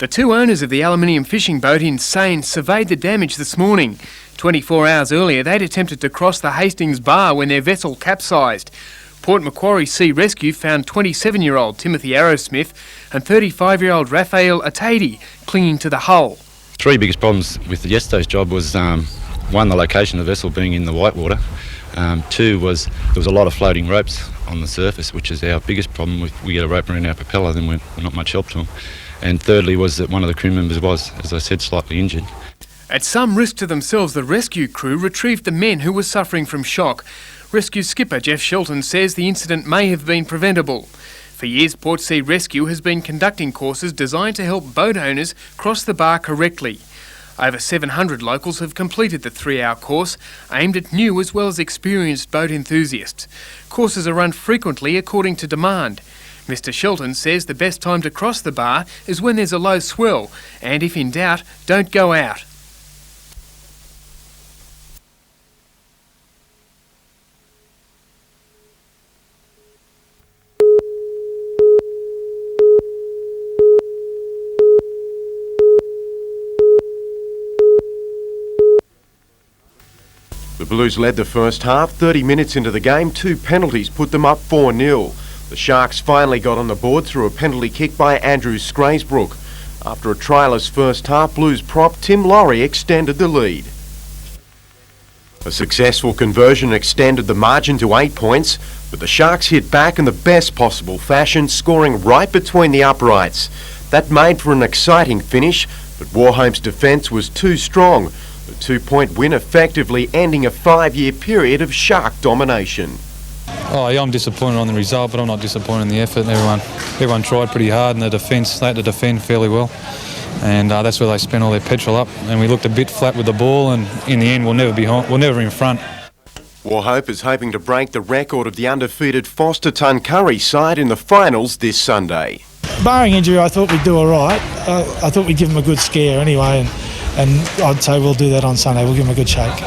The two owners of the aluminium fishing boat in Seine surveyed the damage this morning. 24 hours earlier, they'd attempted to cross the Hastings Bar when their vessel capsized. Port Macquarie Sea Rescue found 27-year-old Timothy Arrowsmith and 35-year-old Raphael Atadi clinging to the hull. Three biggest problems with yesterday's job was, one, the location of the vessel being in the whitewater. Two was there was a lot of floating ropes on the surface, which is our biggest problem. If we get a rope around our propeller, then we're not much help to them. And thirdly was that one of the crew members was, as I said, slightly injured. At some risk to themselves, the rescue crew retrieved the men who were suffering from shock. Rescue skipper Jeff Shelton says the incident may have been preventable. For years, Port Sea Rescue has been conducting courses designed to help boat owners cross the bar correctly. Over 700 locals have completed the 3-hour course, aimed at new as well as experienced boat enthusiasts. Courses are run frequently according to demand. Mr Shelton says the best time to cross the bar is when there's a low swell, and if in doubt, don't go out. The Blues led the first half. 30 minutes into the game, 2 penalties put them up 4-0. The Sharks finally got on the board through a penalty kick by Andrew Scraysbrook. After a trialless first half, Blues prop Tim Laurie extended the lead. A successful conversion extended the margin to 8 points, but the Sharks hit back in the best possible fashion, scoring right between the uprights. That made for an exciting finish, but Warhome's defence was too strong. The 2-point win effectively ending a 5-year period of Shark domination. Oh yeah, I'm disappointed on the result, but I'm not disappointed in the effort. Everyone tried pretty hard in the defence. They had to defend fairly well, and that's where they spent all their petrol up. And we looked a bit flat with the ball, and in the end, we'll never be in front. Warhope is hoping to break the record of the undefeated Foster Tuncurry side in the finals this Sunday. Barring injury, I thought we'd do all right. I thought we'd give them a good scare anyway, and I'd say we'll do that on Sunday. We'll give them a good shake.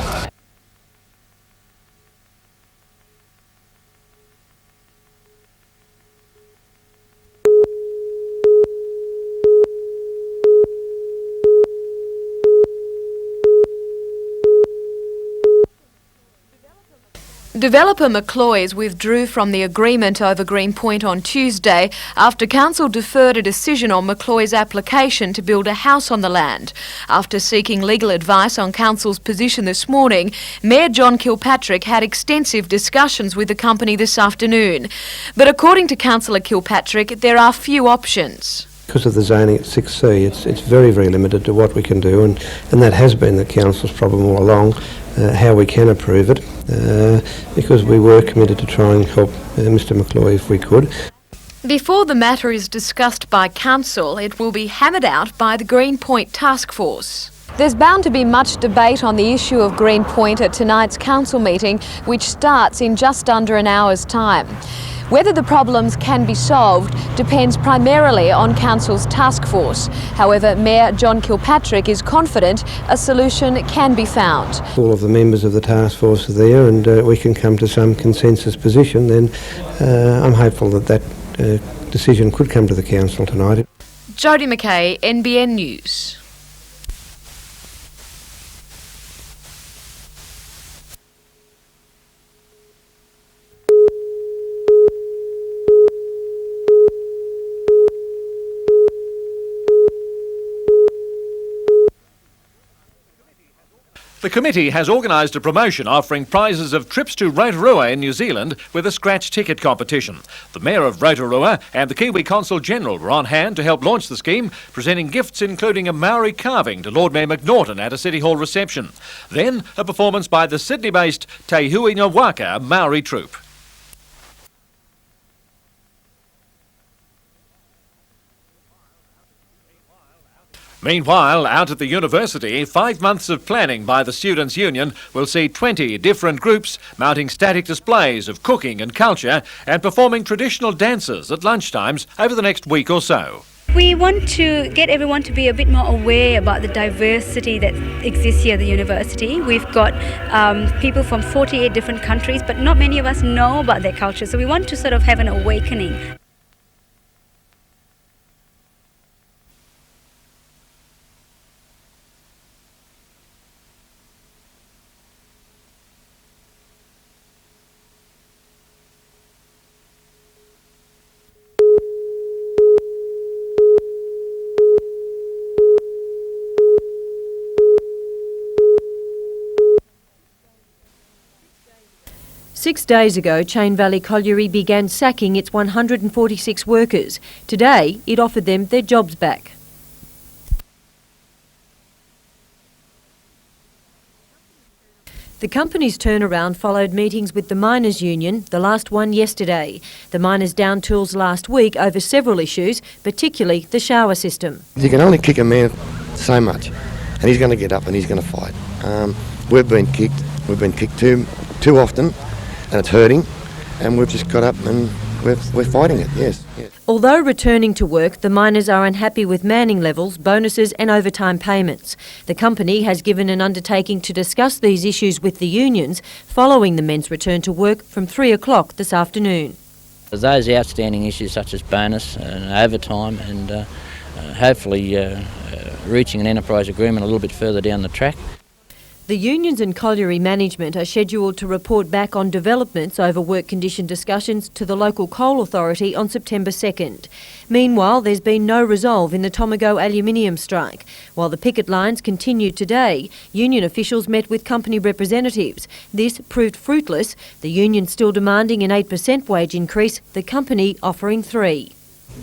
Developer McCloys withdrew from the agreement over Greenpoint on Tuesday after Council deferred a decision on McCloys' application to build a house on the land. After seeking legal advice on Council's position this morning, Mayor John Kilpatrick had extensive discussions with the company this afternoon. But according to Councillor Kilpatrick, there are few options. Because of the zoning at 6C, it's very, very limited to what we can do, and that has been the Council's problem all along, how we can approve it, because we were committed to try and help Mr McCloy if we could. Before the matter is discussed by Council, it will be hammered out by the Greenpoint Task Force. There's bound to be much debate on the issue of Greenpoint at tonight's Council meeting, which starts in just under an hour's time. Whether the problems can be solved depends primarily on Council's task force. However, Mayor John Kilpatrick is confident a solution can be found. All of the members of the task force are there, and we can come to some consensus position. Then I'm hopeful that decision could come to the Council tonight. Jodie McKay, NBN News. The committee has organised a promotion offering prizes of trips to Rotorua in New Zealand with a scratch ticket competition. The Mayor of Rotorua and the Kiwi Consul General were on hand to help launch the scheme, presenting gifts including a Maori carving to Lord Mayor McNaughton at a City Hall reception. Then a performance by the Sydney-based Te Hui Ngawaka Maori troupe. Meanwhile, out at the university, 5 months of planning by the Students' Union will see 20 different groups mounting static displays of cooking and culture and performing traditional dances at lunchtimes over the next week or so. We want to get everyone to be a bit more aware about the diversity that exists here at the university. We've got people from 48 different countries, but not many of us know about their culture, so we want to sort of have an awakening. 6 days ago, Chain Valley Colliery began sacking its 146 workers. Today, it offered them their jobs back. The company's turnaround followed meetings with the miners' union, the last one yesterday. The miners downed tools last week over several issues, particularly the shower system. You can only kick a man so much, and he's going to get up and he's going to fight. We've been kicked too often, and it's hurting, and we've just got up and we're fighting it, yes. Although returning to work, the miners are unhappy with manning levels, bonuses and overtime payments. The company has given an undertaking to discuss these issues with the unions following the men's return to work from 3 o'clock this afternoon. Those outstanding issues such as bonus and overtime and hopefully reaching an enterprise agreement a little bit further down the track. The unions and colliery management are scheduled to report back on developments over work condition discussions to the local coal authority on September 2nd. Meanwhile, there's been no resolve in the Tomago aluminium strike. While the picket lines continued today, union officials met with company representatives. This proved fruitless, the union still demanding an 8% wage increase, the company offering 3%.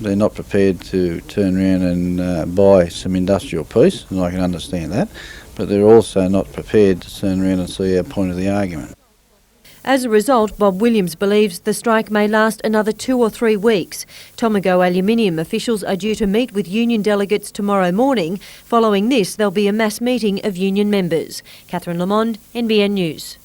They're not prepared to turn around and buy some industrial peace, and I can understand that, but they're also not prepared to turn around and see our point of the argument. As a result, Bob Williams believes the strike may last another 2 or 3 weeks. Tomago aluminium officials are due to meet with union delegates tomorrow morning. Following this, there'll be a mass meeting of union members. Catherine Lamond, NBN News.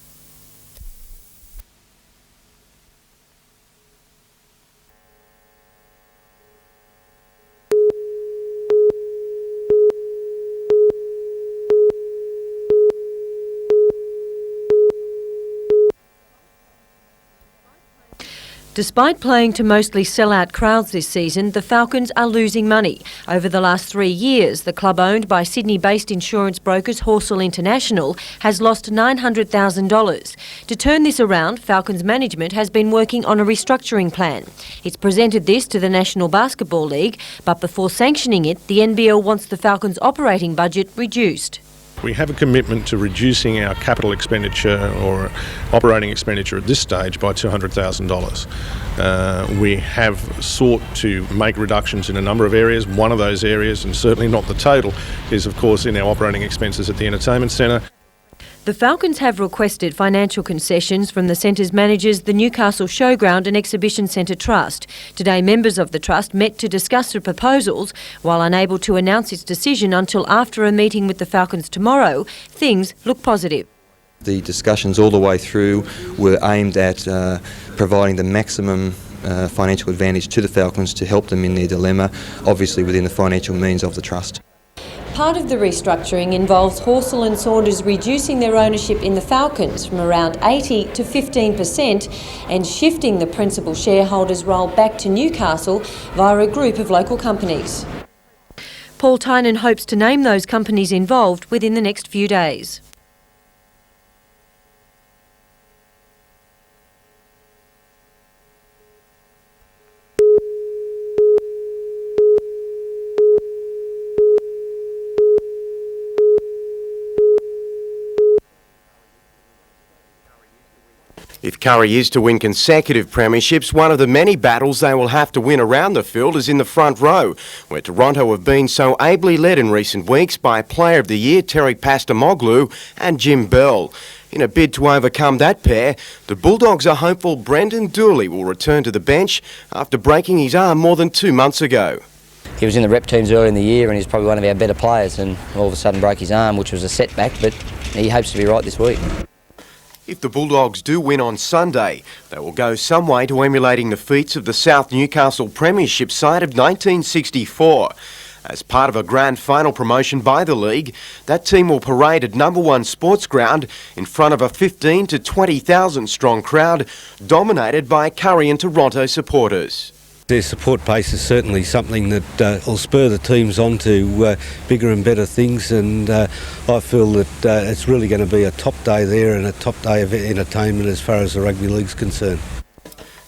Despite playing to mostly sell-out crowds this season, the Falcons are losing money. Over the last 3 years, the club owned by Sydney-based insurance brokers Horsell International has lost $900,000. To turn this around, Falcons management has been working on a restructuring plan. It's presented this to the National Basketball League, but before sanctioning it, the NBL wants the Falcons' operating budget reduced. We have a commitment to reducing our capital expenditure or operating expenditure at this stage by $200,000. We have sought to make reductions in a number of areas. One of those areas, and certainly not the total, is of course in our operating expenses at the entertainment centre. The Falcons have requested financial concessions from the centre's managers, the Newcastle Showground and Exhibition Centre Trust. Today, members of the Trust met to discuss the proposals. While unable to announce its decision until after a meeting with the Falcons tomorrow, things look positive. The discussions all the way through were aimed at providing the maximum financial advantage to the Falcons to help them in their dilemma, obviously within the financial means of the Trust. Part of the restructuring involves Horsell and Saunders reducing their ownership in the Falcons from around 80 to 15% and shifting the principal shareholders' role back to Newcastle via a group of local companies. Paul Tynan hopes to name those companies involved within the next few days. If Curry is to win consecutive premierships, one of the many battles they will have to win around the field is in the front row, where Toronto have been so ably led in recent weeks by Player of the Year Terry Pastamoglu and Jim Bell. In a bid to overcome that pair, the Bulldogs are hopeful Brendan Dooley will return to the bench after breaking his arm more than 2 months ago. He was in the rep teams early in the year and he's probably one of our better players, and all of a sudden broke his arm, which was a setback, but he hopes to be right this week. If the Bulldogs do win on Sunday, they will go some way to emulating the feats of the South Newcastle Premiership side of 1964. As part of a grand final promotion by the league, that team will parade at number 1 Sports Ground in front of a 15 to 20,000 strong crowd dominated by Curry and Toronto supporters. Their support base is certainly something that will spur the teams on to bigger and better things, and I feel that it's really going to be a top day there and a top day of entertainment as far as the rugby league's concerned.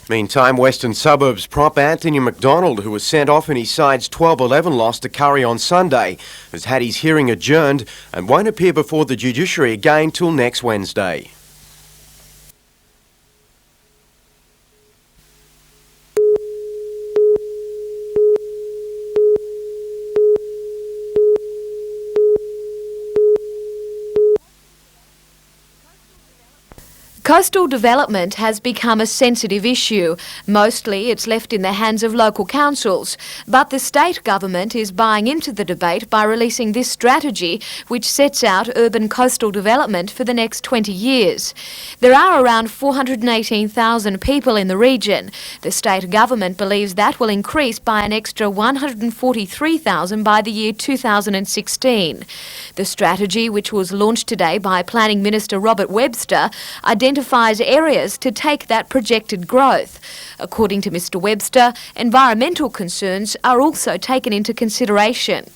Meantime, Western Suburbs prop Anthony McDonald, who was sent off in his side's 12-11 loss to Curry on Sunday, has had his hearing adjourned and won't appear before the judiciary again till next Wednesday. Coastal development has become a sensitive issue. Mostly it's left in the hands of local councils, but the state government is buying into the debate by releasing this strategy which sets out urban coastal development for the next 20 years. There are around 418,000 people in the region. The state government believes that will increase by an extra 143,000 by the year 2016. The strategy, which was launched today by Planning Minister Robert Webster, identifies areas to take that projected growth. According to Mr Webster, environmental concerns are also taken into consideration.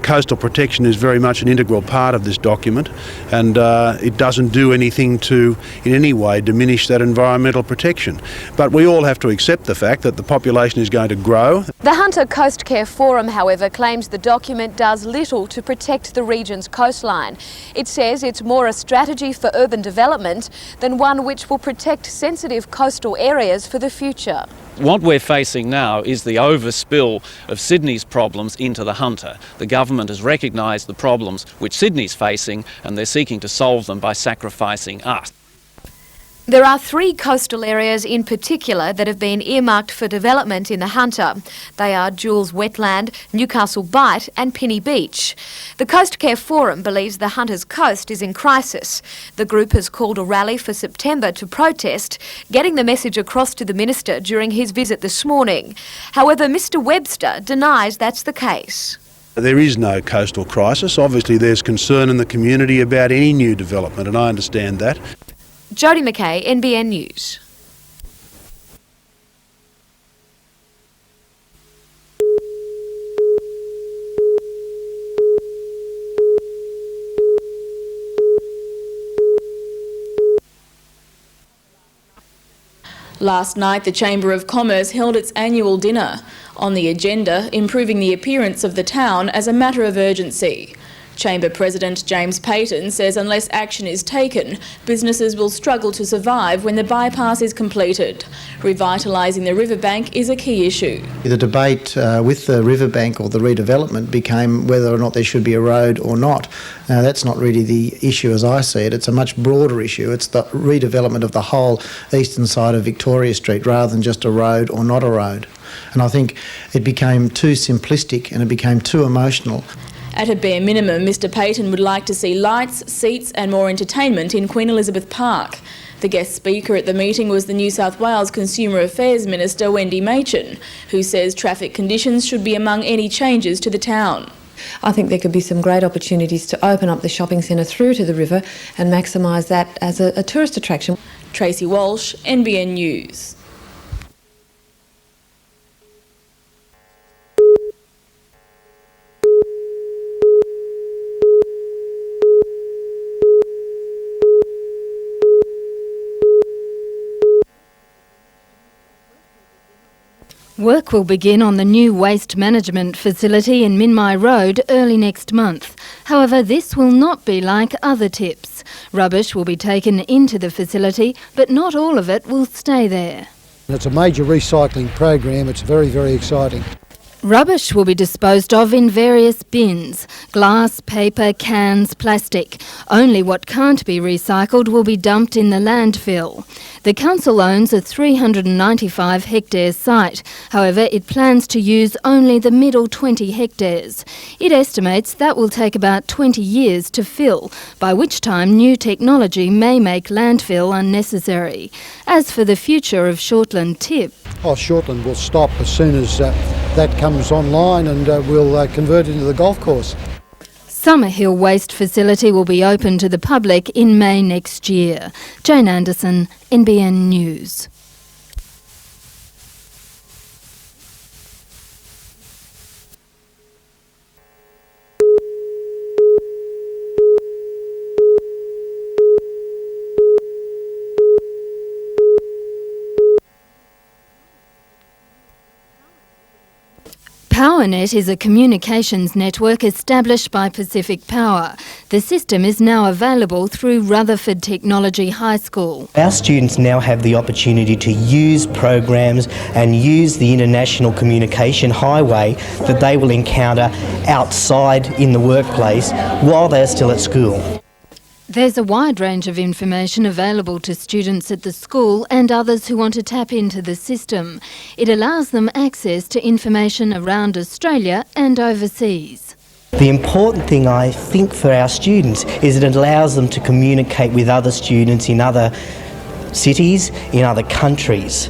Coastal protection is very much an integral part of this document, and it doesn't do anything to in any way diminish that environmental protection. But we all have to accept the fact that the population is going to grow. The Hunter Coast Care Forum, however, claims the document does little to protect the region's coastline. It says it's more a strategy for urban development than one which will protect sensitive coastal areas for the future. What we're facing now is the overspill of Sydney's problems into the Hunter. The government has recognised the problems which Sydney's facing, and they're seeking to solve them by sacrificing us. There are 3 coastal areas in particular that have been earmarked for development in the Hunter. They are Jules Wetland, Newcastle Bight and Penny Beach. The Coast Care Forum believes the Hunter's coast is in crisis. The group has called a rally for September to protest, getting the message across to the Minister during his visit this morning. However, Mr Webster denies that's the case. There is no coastal crisis. Obviously there's concern in the community about any new development, and I understand that. Jodie McKay, NBN News. Last night, the Chamber of Commerce held its annual dinner. On the agenda, improving the appearance of the town as a matter of urgency. Chamber President James Payton says unless action is taken, businesses will struggle to survive when the bypass is completed. Revitalising the riverbank is a key issue. The debate with the riverbank or the redevelopment became whether or not there should be a road or not. Now, that's not really the issue as I see it. It's a much broader issue. It's the redevelopment of the whole eastern side of Victoria Street rather than just a road or not a road. And I think it became too simplistic and it became too emotional. At a bare minimum, Mr Payton would like to see lights, seats and more entertainment in Queen Elizabeth Park. The guest speaker at the meeting was the New South Wales Consumer Affairs Minister Wendy Machin, who says traffic conditions should be among any changes to the town. I think there could be some great opportunities to open up the shopping centre through to the river and maximise that as a tourist attraction. Tracy Walsh, NBN News. Work will begin on the new waste management facility in Minmai Road early next month. However, this will not be like other tips. Rubbish will be taken into the facility, but not all of it will stay there. It's a major recycling program. It's very, very exciting. Rubbish will be disposed of in various bins: glass, paper, cans, plastic. Only what can't be recycled will be dumped in the landfill. The council owns a 395 hectare site. However, it plans to use only the middle 20 hectares. It estimates that will take about 20 years to fill, by which time new technology may make landfill unnecessary. As for the future of Shortland Tip, Shortland will stop as soon as that comes online, and we'll convert it into the golf course. Summerhill Waste Facility will be open to the public in May next year. Jane Anderson, NBN News. PowerNet is a communications network established by Pacific Power. The system is now available through Rutherford Technology High School. Our students now have the opportunity to use programs and use the international communication highway that they will encounter outside in the workplace while they're still at school. There's a wide range of information available to students at the school and others who want to tap into the system. It allows them access to information around Australia and overseas. The important thing, I think, for our students is it allows them to communicate with other students in other cities, in other countries.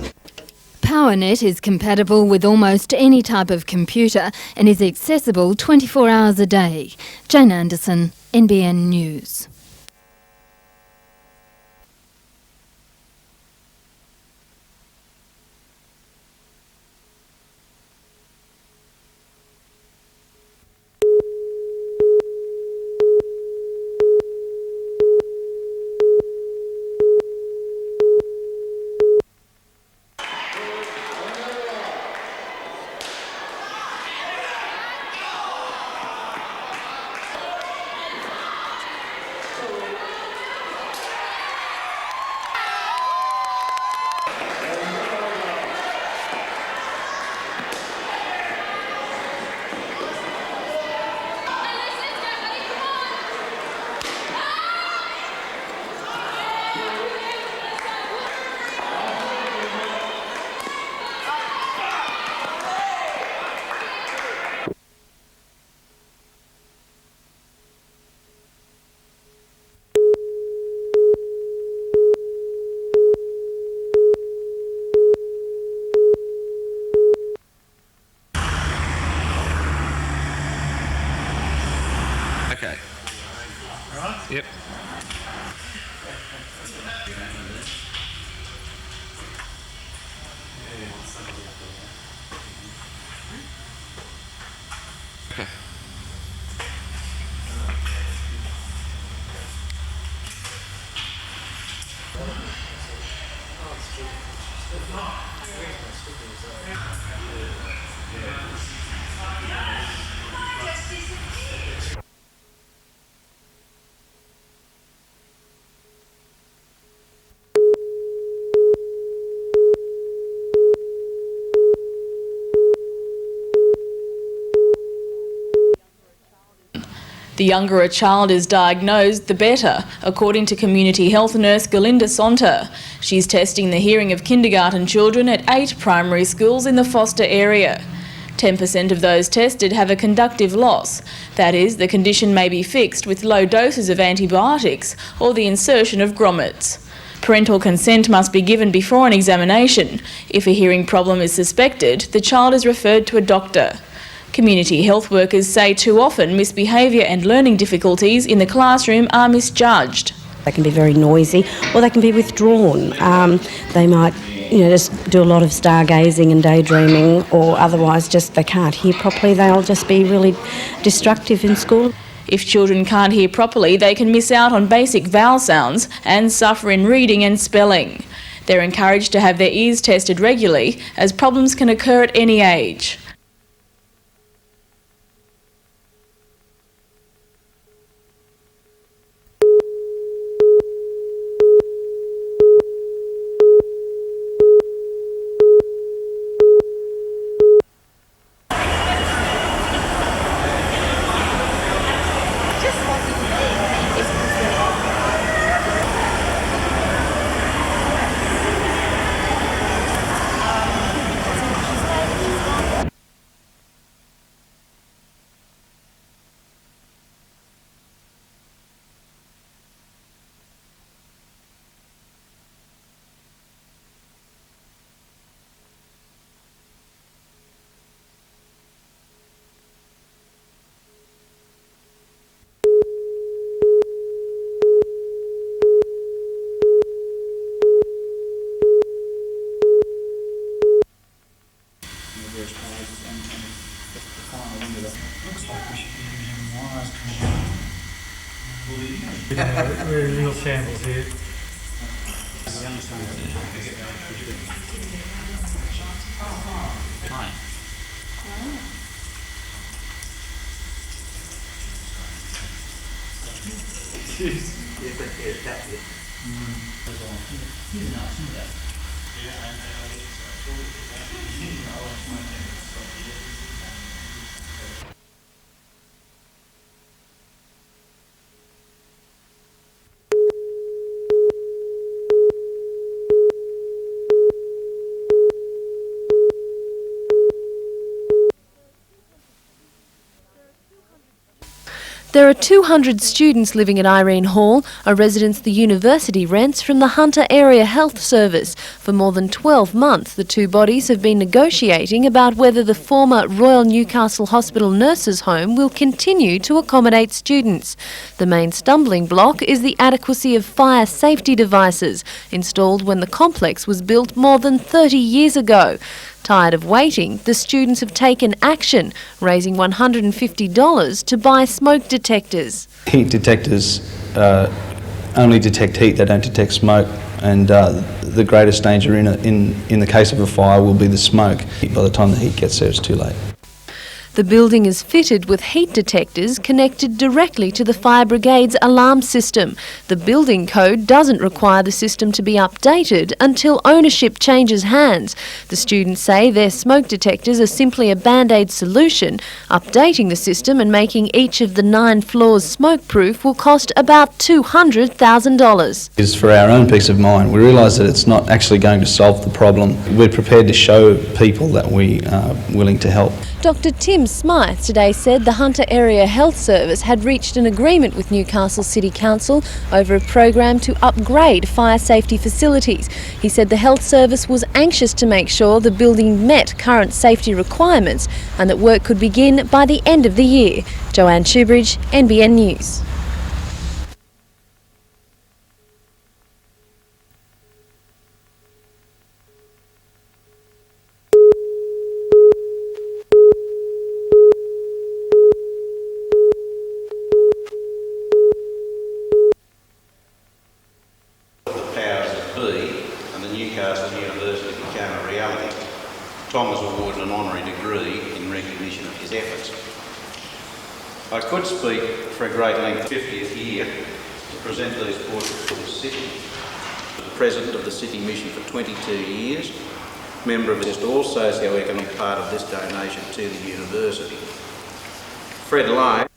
PowerNet is compatible with almost any type of computer and is accessible 24 hours a day. Jane Anderson, NBN News. Okay. Yep. Okay. The younger a child is diagnosed, the better, according to community health nurse Galinda Sonta. She's testing the hearing of kindergarten children at 8 primary schools in the Foster area. 10% of those tested have a conductive loss. That is, the condition may be fixed with low doses of antibiotics or the insertion of grommets. Parental consent must be given before an examination. If a hearing problem is suspected, the child is referred to a doctor. Community health workers say too often misbehaviour and learning difficulties in the classroom are misjudged. They can be very noisy or they can be withdrawn. They might just do a lot of stargazing and daydreaming, or otherwise just they can't hear properly. They'll just be really destructive in school. If children can't hear properly, they can miss out on basic vowel sounds and suffer in reading and spelling. They're encouraged to have their ears tested regularly, as problems can occur at any age. We're in real shambles here. There are 200 students living at Irene Hall, a residence the university rents from the Hunter Area Health Service. For more than 12 months, the two bodies have been negotiating about whether the former Royal Newcastle Hospital Nurses' Home will continue to accommodate students. The main stumbling block is the adequacy of fire safety devices, installed when the complex was built more than 30 years ago. Tired of waiting, the students have taken action, raising $150 to buy smoke detectors. Heat detectors only detect heat, they don't detect smoke, and the greatest danger in the case of a fire will be the smoke. By the time the heat gets there, it's too late. The building is fitted with heat detectors connected directly to the fire brigade's alarm system. The building code doesn't require the system to be updated until ownership changes hands. The students say their smoke detectors are simply a band-aid solution. Updating the system and making each of the 9 floors smoke-proof will cost about $200,000. It's for our own peace of mind. We realise that it's not actually going to solve the problem. We're prepared to show people that we are willing to help. Dr Tim Smythe today said the Hunter Area Health Service had reached an agreement with Newcastle City Council over a program to upgrade fire safety facilities. He said the health service was anxious to make sure the building met current safety requirements and that work could begin by the end of the year. Joanne Shoebridge, NBN News. Newcastle University became a reality. Tom was awarded an honorary degree in recognition of his efforts. I could speak for a great length 50th year to present these portraits to the city. The President of the City Mission for 22 years, member of just all socio-economic part of this donation to the university. Fred Lane.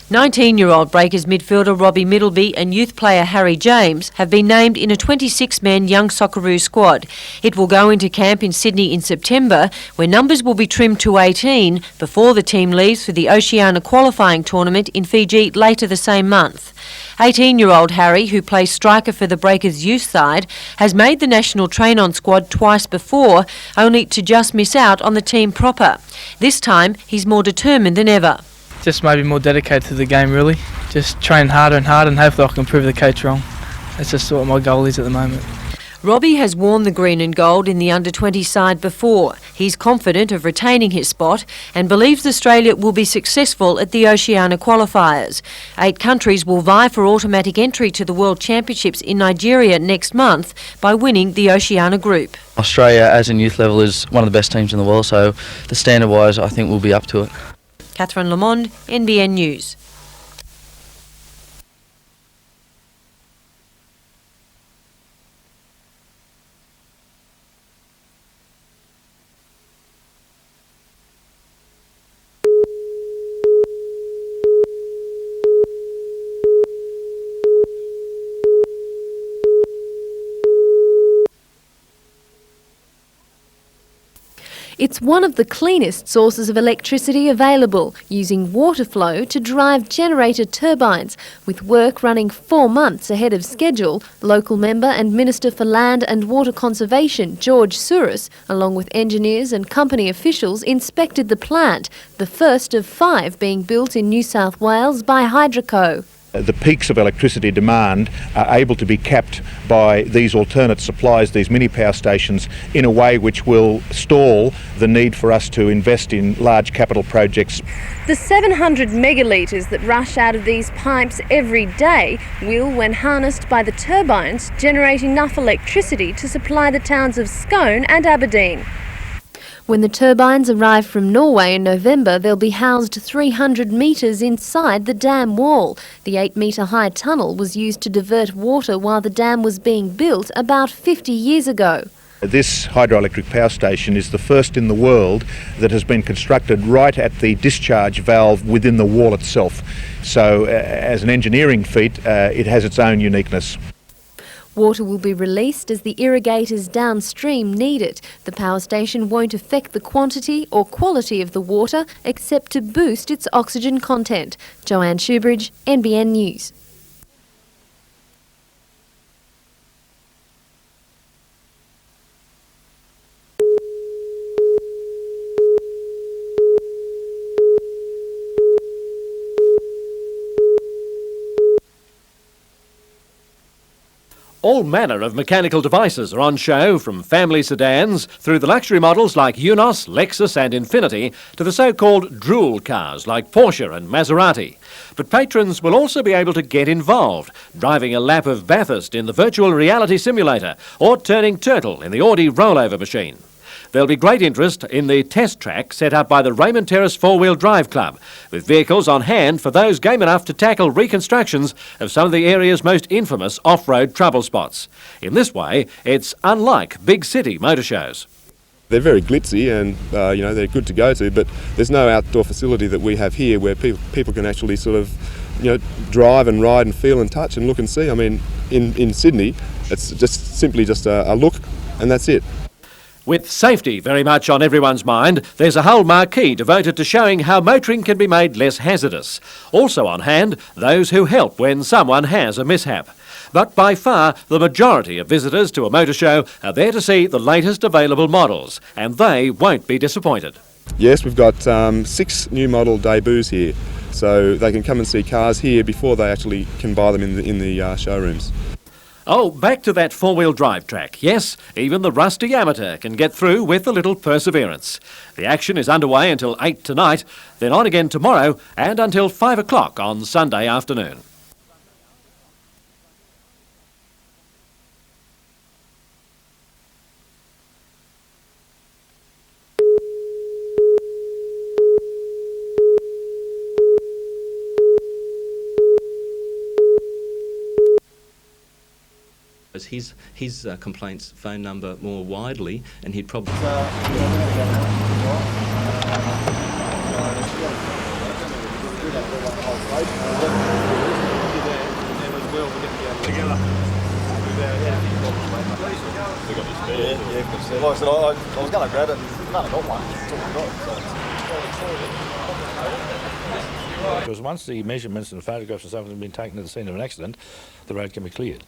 19-year-old Breakers midfielder Robbie Middleby and youth player Harry James have been named in a 26-man young Socceroo squad. It will go into camp in Sydney in September, where numbers will be trimmed to 18 before the team leaves for the Oceania qualifying tournament in Fiji later the same month. 18-year-old Harry, who plays striker for the Breakers youth side, has made the national train-on squad twice before, only to just miss out on the team proper. This time, he's more determined than ever. Just maybe more dedicated to the game, really. Just train harder and harder, and hopefully I can prove the coach wrong. That's just what my goal is at the moment. Robbie has worn the green and gold in the under-20 side before. He's confident of retaining his spot and believes Australia will be successful at the Oceania qualifiers. 8 countries will vie for automatic entry to the World Championships in Nigeria next month by winning the Oceania group. Australia, as in youth level, is one of the best teams in the world, so the standard-wise, I think we'll be up to it. Catherine Lamond, NBN News. It's one of the cleanest sources of electricity available, using water flow to drive generator turbines. With work running 4 months ahead of schedule, local member and Minister for Land and Water Conservation George Souris, along with engineers and company officials, inspected the plant, the first of 5 being built in New South Wales by Hydroco. The peaks of electricity demand are able to be capped by these alternate supplies, these mini power stations, in a way which will stall the need for us to invest in large capital projects. The 700 megalitres that rush out of these pipes every day will, when harnessed by the turbines, generate enough electricity to supply the towns of Scone and Aberdeen. When the turbines arrive from Norway in November, they'll be housed 300 metres inside the dam wall. The 8-metre high tunnel was used to divert water while the dam was being built about 50 years ago. This hydroelectric power station is the first in the world that has been constructed right at the discharge valve within the wall itself. So as an engineering feat, it has its own uniqueness. Water will be released as the irrigators downstream need it. The power station won't affect the quantity or quality of the water except to boost its oxygen content. Joanne Shoebridge, NBN News. All manner of mechanical devices are on show, from family sedans through the luxury models like Unos, Lexus and Infiniti to the so-called drool cars like Porsche and Maserati. But patrons will also be able to get involved, driving a lap of Bathurst in the virtual reality simulator or turning turtle in the Audi rollover machine. There'll be great interest in the test track set up by the Raymond Terrace Four-Wheel Drive Club, with vehicles on hand for those game enough to tackle reconstructions of some of the area's most infamous off-road trouble spots. In this way, it's unlike big city motor shows. They're very glitzy and they're good to go to, but there's no outdoor facility that we have here where people can actually sort of drive and ride and feel and touch and look and see. I mean, in Sydney, it's just simply a look and that's it. With safety very much on everyone's mind, there's a whole marquee devoted to showing how motoring can be made less hazardous. Also on hand, those who help when someone has a mishap. But by far, the majority of visitors to a motor show are there to see the latest available models, and they won't be disappointed. Yes, we've got 6 new model debuts here, so they can come and see cars here before they actually can buy them in the showrooms. Oh, back to that four-wheel drive track. Yes, even the rusty amateur can get through with a little perseverance. The action is underway until 8 tonight, then on again tomorrow and until 5 o'clock on Sunday afternoon. His complaints phone number more widely, and he'd probably... I was going to grab it, and I got one. Because once the measurements and photographs and stuff have been taken at the scene of an accident, the road can be cleared.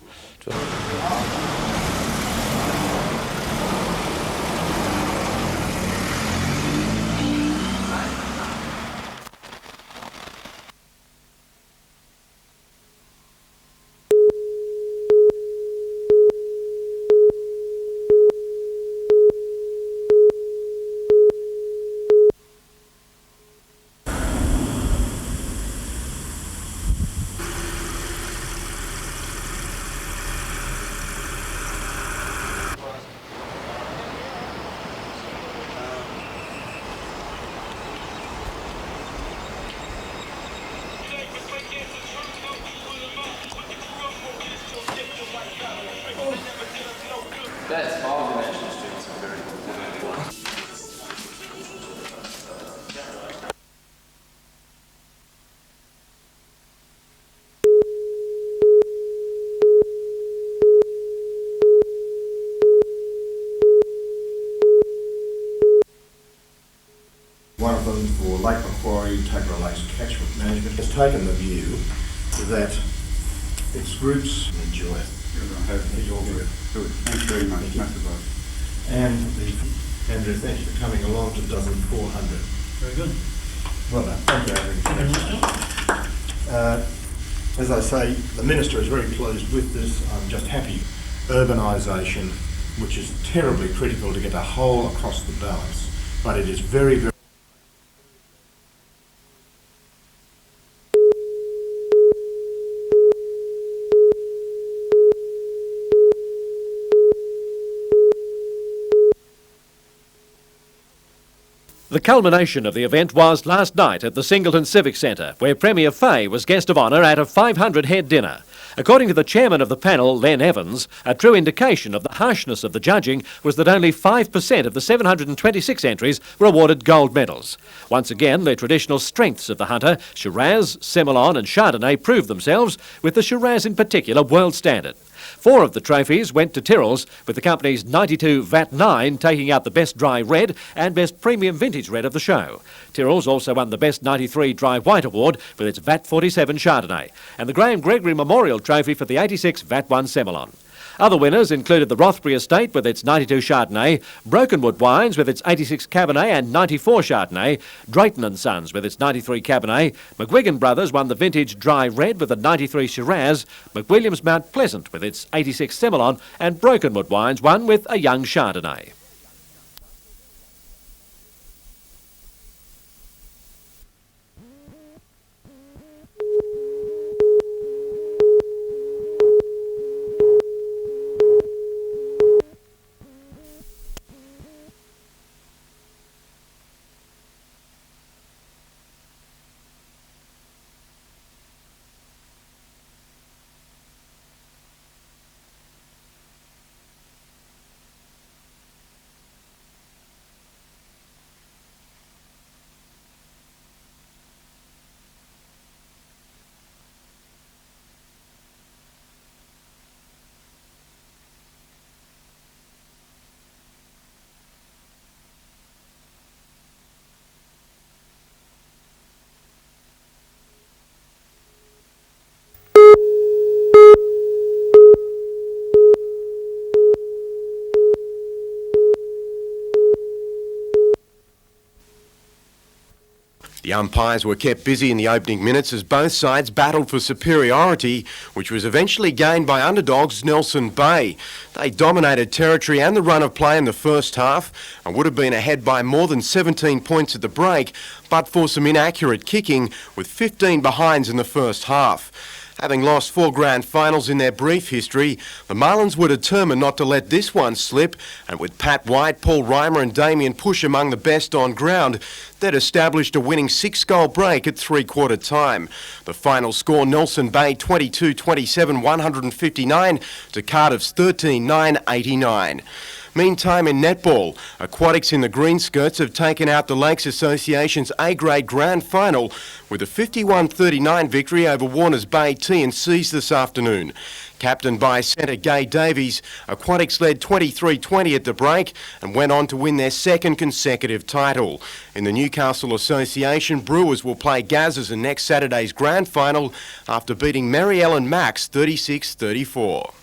That's small dimension students are very good. One of them for Lake Macquarie Taper Lakes Catchment Management has taken the view that its groups enjoy it. Your group. Good. Thanks very much. And Andrew, thank you for coming along to dozen 400. Very good. Well done. Thank you, Andrew. As I say, the Minister is very pleased with this. I'm just happy. Urbanisation, which is terribly critical to get a whole across the balance, but it is very, very The culmination of the event was last night at the Singleton Civic Centre, where Premier Fay was guest of honour at a 500-head dinner. According to the chairman of the panel, Len Evans, a true indication of the harshness of the judging was that only 5% of the 726 entries were awarded gold medals. Once again, the traditional strengths of the hunter, Shiraz, Semillon and Chardonnay, proved themselves, with the Shiraz in particular world standard. 4 of the trophies went to Tyrrell's, with the company's 92 VAT 9 taking out the Best Dry Red and Best Premium Vintage Red of the show. Tyrrell's also won the Best 93 Dry White Award with its VAT 47 Chardonnay, and the Graham Gregory Memorial Trophy for the 86 VAT 1 Semillon. Other winners included the Rothbury Estate with its 92 Chardonnay, Brokenwood Wines with its 86 Cabernet and 94 Chardonnay, Drayton & Sons with its 93 Cabernet, McGuigan Brothers won the Vintage Dry Red with a 93 Shiraz, McWilliams Mount Pleasant with its 86 Semillon, and Brokenwood Wines won with a young Chardonnay. The umpires were kept busy in the opening minutes as both sides battled for superiority, which was eventually gained by underdogs Nelson Bay. They dominated territory and the run of play in the first half and would have been ahead by more than 17 points at the break, but for some inaccurate kicking, with 15 behinds in the first half. Having lost 4 grand finals in their brief history, the Marlins were determined not to let this one slip, and with Pat White, Paul Reimer and Damien Push among the best on ground, they'd established a winning 6-goal break at three-quarter time. The final score, Nelson Bay 22-27, 159 to Cardiff's 13-9, 89. Meantime, in netball, Aquatics in the Green Skirts have taken out the Lakes Association's A-grade grand final with a 51-39 victory over Warners Bay T&Cs this afternoon. Captained by centre Gay Davies, Aquatics led 23-20 at the break and went on to win their second consecutive title. In the Newcastle Association, Brewers will play Gazzers in next Saturday's grand final after beating Mary Ellen Max 36-34.